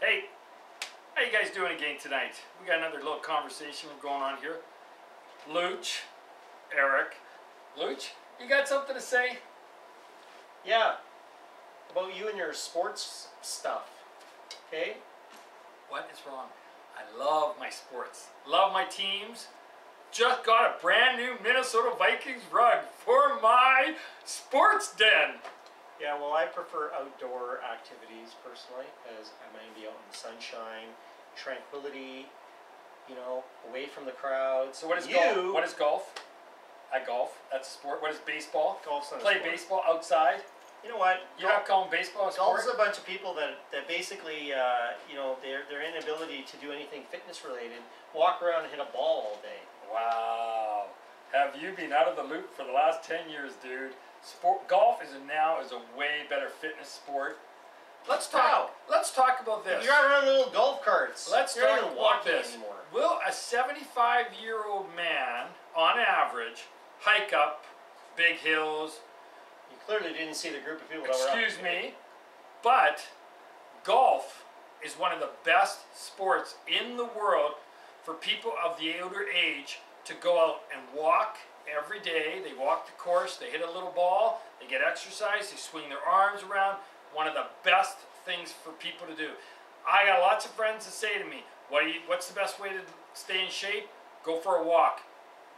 Hey, how you guys doing again tonight? We got another little conversation going on here. Luch, Eric. Luch, you got something to say? Yeah, about you and your sports stuff, okay? What is wrong? I love my sports. Love my teams. Just got a brand new Minnesota Vikings rug for my sports den. Yeah, well, I prefer outdoor activities personally, because I might be out in the sunshine, tranquility, you know, away from the crowds. So what is golf? What is golf? I golf. That's a sport. What is baseball? Golf's not a Play sport. baseball outside. You know what? You're not calling baseball a sport? Golf's a bunch of people that basically, you know, their inability to do anything fitness related, walk around and hit a ball all day. Wow. Have you been out of the loop for the last 10 years, dude? Golf is a way better fitness sport. Let's talk about this. You got around little golf carts. Let's You're talk not even about walking this. anymore. Will a 75-year-old man, on average, hike up big hills? You clearly didn't see the group of people that were up. Excuse me, but golf is one of the best sports in the world for people of the older age to go out and walk every day. They walk the course, they hit a little ball, they get exercise, they swing their arms around. One of the best things for people to do. I got lots of friends that say to me, what's the best way to stay in shape? Go for a walk.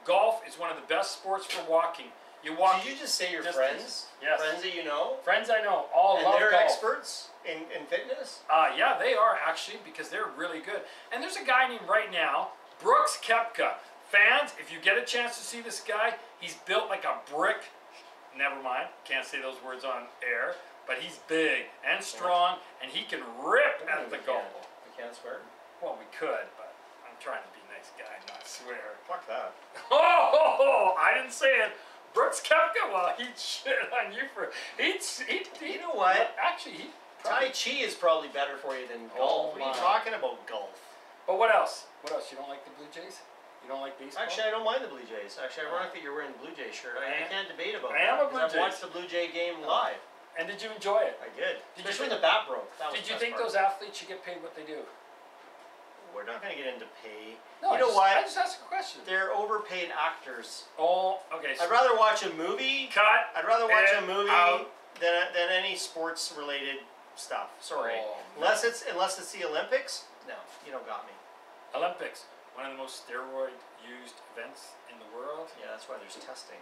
Golf is one of the best sports for walking. You walk. Did you just say your distance. friends? Yes. Friends that you know? Friends I know all and love they're golf. experts in fitness? Yeah, they are actually, because they're really good. And there's a guy named right now, Brooks Koepka. Fans, if you get a chance to see this guy, he's built like a brick. Never mind, can't say those words on air. But he's big and strong, and he can rip at the golf. We can't swear? Well, we could, but I'm trying to be a nice guy, not swear. Fuck that. Oh, I didn't say it. Brooks Koepka, well, he'd shit on you for... You know what? Actually, Tai Chi is probably better for you than golf. What are you talking about, golf? But what else? What else? You don't like the Blue Jays? You don't like baseball? Actually, I don't mind the Blue Jays. Actually, ironic that you're wearing the Blue Jay shirt. I can't debate about I am a that. Blue I've Jays. watched the Blue Jay game live. And did you enjoy it? I did. Especially you when the bat broke. Did you think those athletes should get paid what they do? We're not going to get into pay. No, you know what? I just asked a question. They're overpaid actors. Oh, okay. I'd rather watch a movie. Cut. I'd rather watch a movie out. than any sports related stuff. Sorry. Oh, unless it's the Olympics. No, you don't got me. Olympics, one of the most steroid used events in the world. Yeah, that's why there's testing.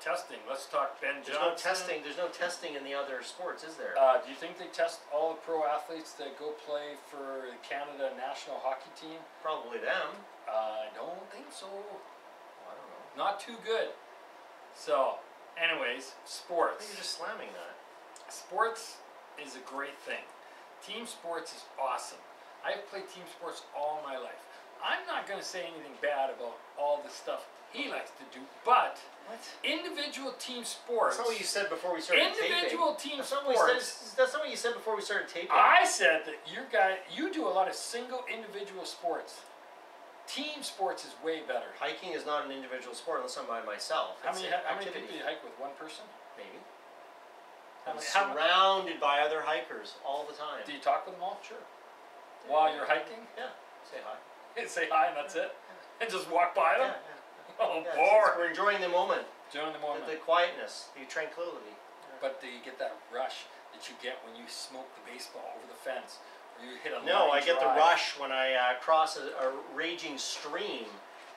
Testing. Let's talk Ben There's Johnson. There's no testing in the other sports, is there? Do you think they test all the pro athletes that go play for the Canada national hockey team? Probably them. I don't think so. I don't know. Not too good. So, anyways, I sports. think you're just slamming that. Sports is a great thing. Team sports is awesome. I've played team sports all my life. I'm not going to say anything bad about all the stuff he likes to do, but individual team sports. That's not what you said before we started taping. Individual team That's sports. That's not what you said before we started taping. I said that you do a lot of single individual sports. Team sports is way better. Hiking is not an individual sport unless I'm by myself. How many people do you hike with? One person? Maybe. How I'm many- surrounded by other hikers all the time. Do you talk with them all? Sure. While you're hiking? Yeah. Say hi. Say hi and that's it? And just walk by them? Yeah. Oh, Yeah, bored. we're enjoying the moment. During the moment. The quietness, the tranquility. But do you get that rush that you get when you smoke the baseball over the fence? Or you hit a No, line I get the drive? rush when I cross a raging stream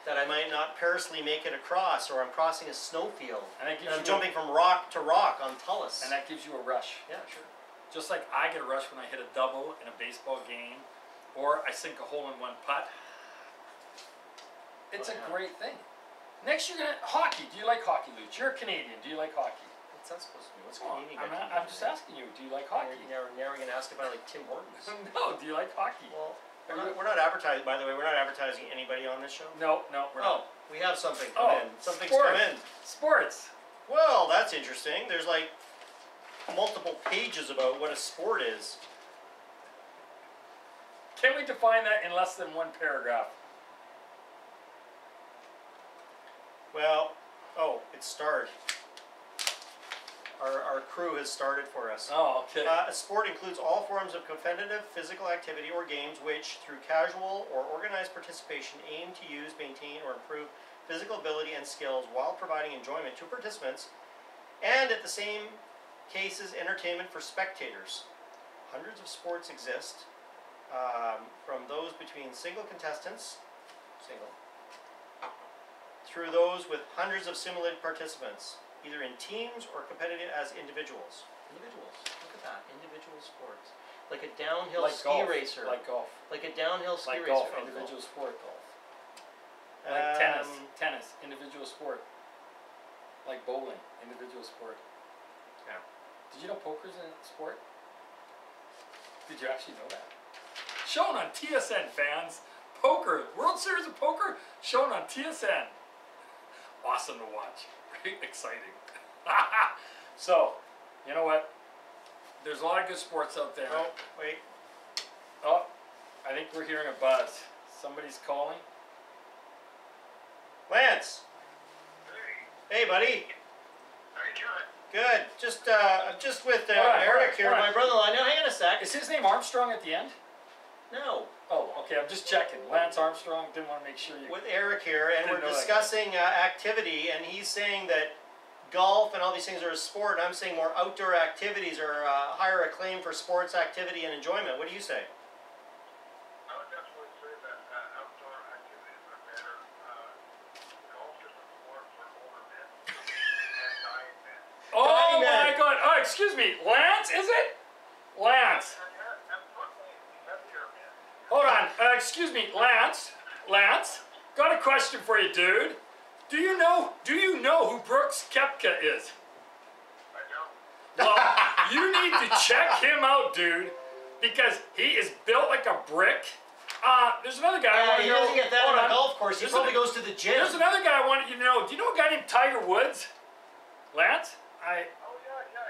that I might not personally make it across, or I'm crossing a snowfield. And that gives I'm you jumping from rock to rock on Tullis. And that gives you a rush. Yeah, sure. Just like I get a rush when I hit a double in a baseball game, or I sink a hole-in-one putt. It's a great thing. Next, you're gonna hockey. Do you like hockey, Luch? You're a Canadian. Do you like hockey? What's that supposed to be? What's Well, Canadian? I'm just asking you. Do you like hockey? Now we're going to ask about like Tim Hortons. No. Do you like hockey? Well, we're not advertising. By the way, we're not advertising anybody on this show. No, we're not. We have something come in. Something's come in. Sports. Well, that's interesting. There's like multiple pages about what a sport is. Can we define that in less than one paragraph? Well, it starred. Our crew has started for us. Oh, okay. A sport includes all forms of competitive physical activity or games which, through casual or organized participation, aim to use, maintain, or improve physical ability and skills while providing enjoyment to participants, and at the same cases, entertainment for spectators. Hundreds of sports exist, from those between single contestants, through those with hundreds of simulated participants, either in teams or competitive as individuals. Individuals, look at that, individual sports. Like a downhill ski golf. racer. Like golf. Like a downhill ski Like racer. golf, individual sport. Golf. Like tennis, individual sport. Like bowling, individual sport. Yeah. Did you know poker's a sport? Did you actually know that? Shown on TSN, fans. Poker, World Series of Poker, shown on TSN. Awesome to watch. Very exciting. So, you know what? There's a lot of good sports out there. Oh, wait. Oh, I think we're hearing a buzz. Somebody's calling. Lance. Hey. Hey, buddy. How you doing? Good. I'm just with Alright, Eric here, alright. my brother-in-law. Now, hang on a sec. Is his name Armstrong at the end? No. Oh, okay, I'm just checking. Lance Armstrong, didn't want to make sure you... With Eric here, and Didn't we're know that. discussing activity, and he's saying that golf and all these things are a sport, and I'm saying more outdoor activities are higher acclaim for sports activity and enjoyment. What do you say? I would definitely say that outdoor activities are better. Golf is a sport for older men and dying men. Oh Dying my man. God! Oh, excuse me, Lance, is it? Lance. And importantly, heavier men. Hold on, excuse me, Lance. Lance, got a question for you, dude. Do you know who Brooks Koepka is? I don't. Well, you need to check him out, dude, because he is built like a brick. There's another guy I want He to know. doesn't get that Hold on on. a golf course. He There's probably an- goes to the gym. There's another guy I wanted you to know. Do you know a guy named Tiger Woods? Lance? Oh yeah.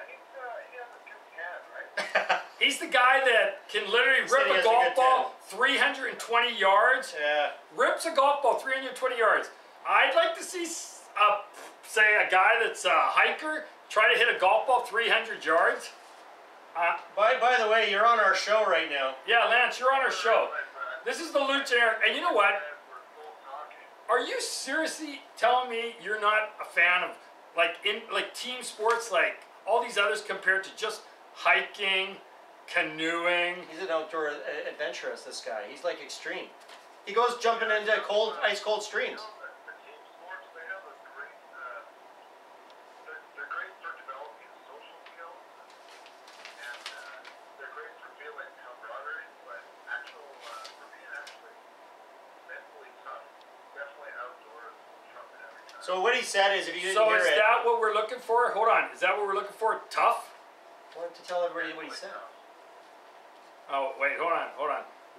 He has a good tan, right? He's the guy that can literally Said he rip a has a golf good ball 320 yards. Yeah. Rips a golf ball 320 yards. I'd like to see, say, a guy that's a hiker try to hit a golf ball 300 yards. By the way, you're on our show right now. Yeah, Lance, you're on our show. This is the Luchanator, and you know what? We're both talking. Are you seriously telling me you're not a fan of like team sports like all these others compared to just hiking, canoeing? He's an outdoor adventurist, this guy. He's like extreme. He goes jumping into ice cold streams. The team sports, they have a great, they're great for developing social skills, and they're great for feeling camaraderie, but for being actually mentally tough, definitely outdoors, trumping every time. So what he said is, if you didn't So hear is it, that what we're looking for? Hold on, is that what we're looking for? Tough? I wanted to tell everybody what he said. Oh wait, hold on.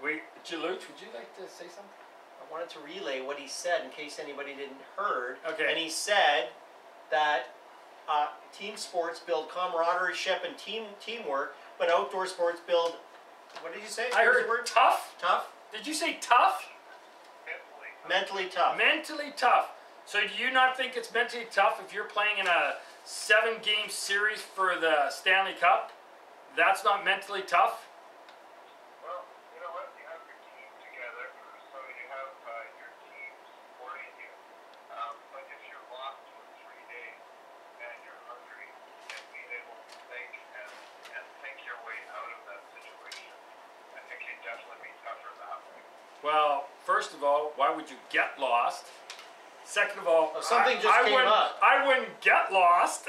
Luch, would you like to say something? I wanted to relay what he said in case anybody didn't heard. Okay. And he said that team sports build camaraderie and teamwork, but outdoor sports build. What did you say? I What was heard the word? tough. Tough. Did you say tough? Mentally. Mentally tough. Mentally tough. So do you not think it's mentally tough if you're playing in a 7-game series for the Stanley Cup? That's not mentally tough? Well, you know what? You have your team together, so you have your team supporting you. But if you're lost for 3 days and you're hungry and being able to think and think your way out of that situation, I think you'd definitely be tougher that way. Well, first of all, why would you get lost? Second of all, Well, something just came up. I wouldn't get lost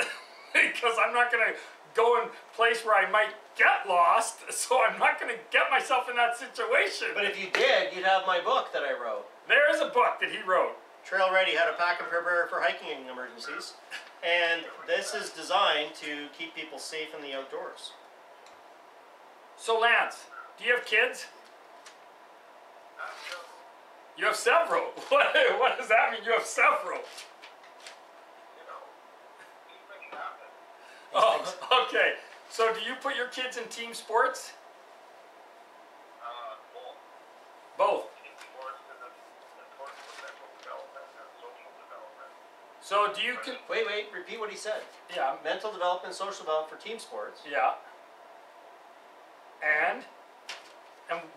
because I'm not going to go in a place where I might get lost, so I'm not going to get myself in that situation. But if you did, you'd have my book that I wrote. There is a book that he wrote. Trail Ready: How to Pack and Prepare for Hiking Emergencies. And this is designed to keep people safe in the outdoors. So Lance, do you have kids? So, You have several. What does that mean? You have several. you know, these things happen. Oh, okay. So do you put your kids in team sports? Both. Both. Team sports is important for mental development and social development. So do you Wait, repeat what he said. yeah, Mental development, social development for team sports. yeah. And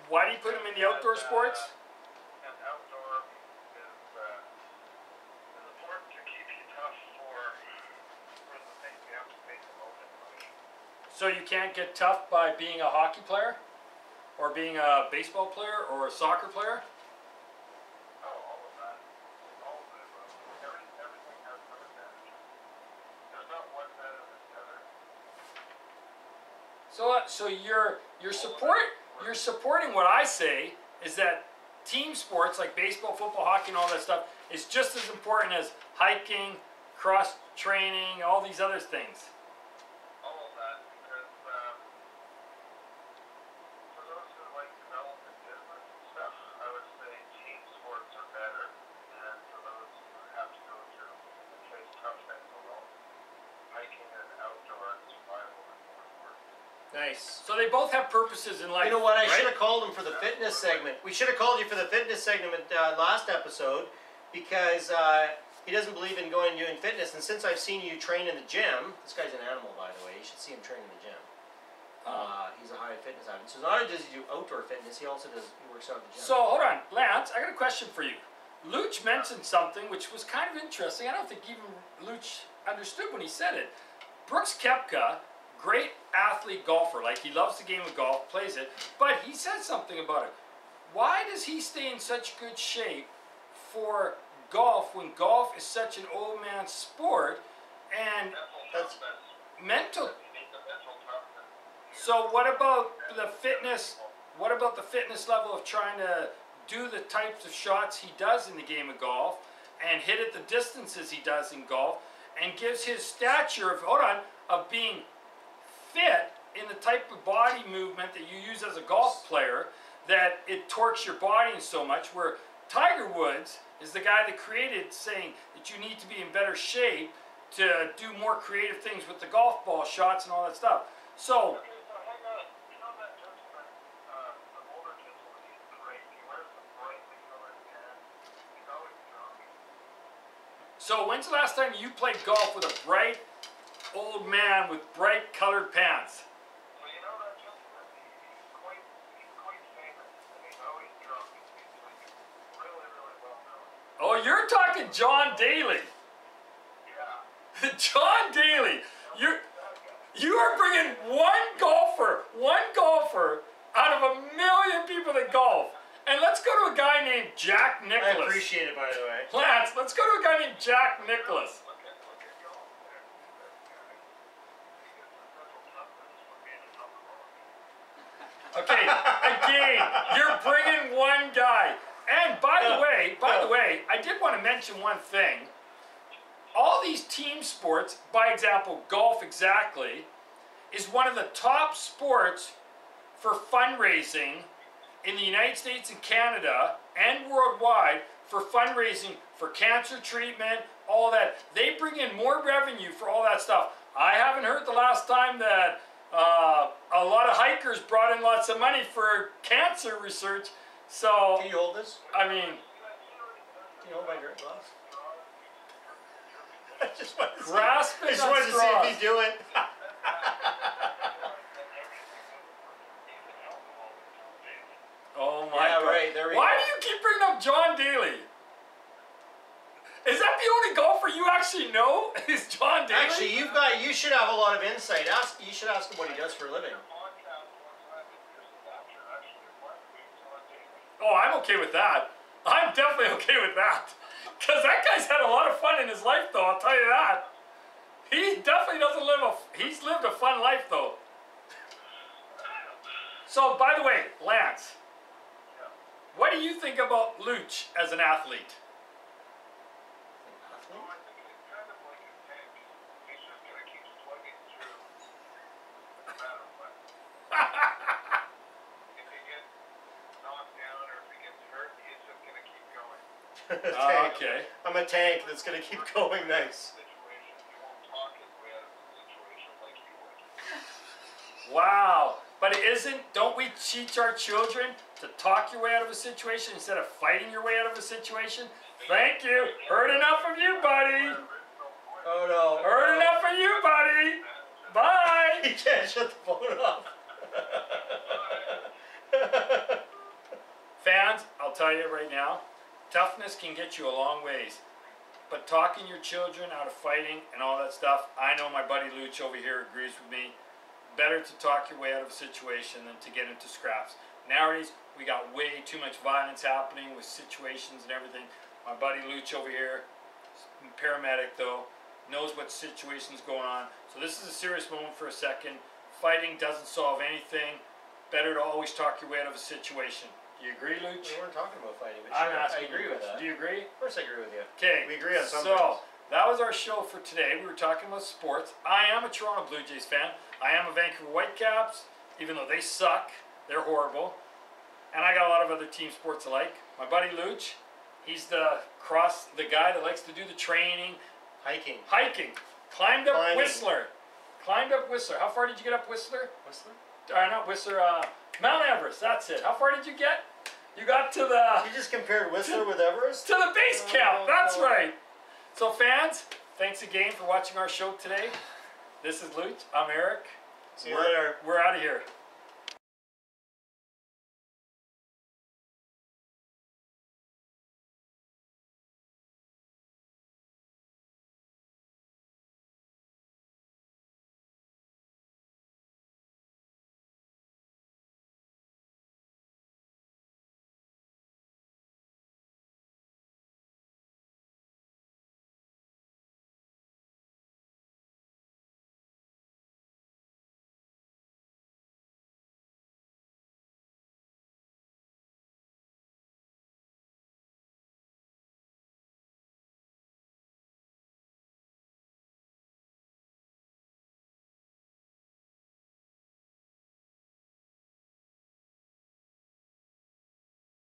why do you put them in the outdoor sports? And outdoor is important to keep you tough for the things you have to face the most in life. So you can't get tough by being a hockey player, or being a baseball player, or a soccer player? Oh, all of that. All of it. Everything has some advantages. There's not one better than the other. So you're supporting what I say is that team sports like baseball, football, hockey, and all that stuff is just as important as hiking, cross training, all these other things. All of that, because for those who like development business and stuff, I would say team sports are better. And for those who have to go through and face tough things alone, hiking and outdoor and survival is more important. Nice. So they both have purposes in life. You know what? I right? should have called him for the fitness segment. We should have called you for the fitness segment last episode because he doesn't believe in going and doing fitness. And since I've seen you train in the gym, this guy's an animal, by the way. You should see him train in the gym. He's a high fitness advocate. So not only does he do outdoor fitness, he also works out at the gym. So hold on, Lance, I got a question for you. Luch mentioned something which was kind of interesting. I don't think even Luch understood when he said it. Brooks Koepka, great athlete golfer, like he loves the game of golf, plays it, but he said something about it. Why does he stay in such good shape for golf when golf is such an old man sport and mental? You need the mental toughness. So what about the fitness? What about the fitness level of trying to do the types of shots he does in the game of golf and hit at the distances he does in golf and gives his stature of being fit in the type of body movement that you use as a golf player that it torques your body in so much, where Tiger Woods is the guy that created saying that you need to be in better shape to do more creative things with the golf ball shots and all that stuff. So Okay, so hang on. You know that gentleman, the older gentleman, he's great. He wears the brightly colored pants. He's always drunk. So when's the last time you played golf with a bright old man with bright colored pants? So you know that gentleman, he's quite famous, and he's always drunk. He's like really, really well known. Oh, you're talking John Daly. Yeah. John Daly. That guy. You are bringing one golfer out of a million people that golf. And let's go to a guy named Jack I Nicklaus. appreciate it, by the way. Lance, let's go to a guy named Jack Nicklaus. Look at golf there. This guy. He gets his mental toughness from being a top golfer. Okay, again, you're bringing one guy. And by the way, I did want to mention one thing. All these team sports, by example, golf exactly, is one of the top sports for fundraising in the United States and Canada and worldwide for fundraising for cancer treatment, all that. They bring in more revenue for all that stuff. I haven't heard the last time that a lot of hikers brought in lots of money for cancer research. So, Can you hold this? I mean, Can you hold my drink glass? I just grasping wanted on to see straws. if he'd do it. Oh my Yeah, God. right, there we Why go. do you keep bringing up John Daly? Is that the only golfer you actually know? Is John Daly? Actually, you should have a lot of insight. You should ask him what he does for a living. Oh, I'm okay with that. I'm definitely okay with that. Because that guy's had a lot of fun in his life, though, I'll tell you that. He definitely doesn't he's lived a fun life, though. So, by the way, Lance, what do you think about Luch as an athlete? Tank. Okay. I'm a tank that's gonna keep going. Nice. Wow. But don't we teach our children to talk your way out of a situation instead of fighting your way out of a situation? Thank you. Heard enough of you, buddy. Oh no. Heard enough of you, buddy. Bye. He can't shut the phone off. Fans, I'll tell you right now, toughness can get you a long ways. But talking your children out of fighting and all that stuff, I know my buddy Luch over here agrees with me. Better to talk your way out of a situation than to get into scraps. Nowadays, we got way too much violence happening with situations and everything. My buddy Luch over here, paramedic though, knows what situation's going on. So this is a serious moment for a second. Fighting doesn't solve anything. Better to always talk your way out of a situation. Do you agree, Luch? We weren't talking about fighting, but I'm sure, asking I agree with that. Do you agree? Of course I agree with you. Okay. We agree on something. So, that was our show for today. We were talking about sports. I am a Toronto Blue Jays fan. I am a Vancouver Whitecaps, even though they suck. They're horrible. And I got a lot of other team sports alike. My buddy Luch, he's the guy that likes to do the training. Hiking. Climbed up Whistler. How far did you get up Whistler? Not Whistler, Mount Everest, that's it. How far did you get? You got to the... You just compared Whistler with Everest? To the base camp, that's right. So fans, thanks again for watching our show today. This is Luch, I'm Eric. See you later. We're out of here.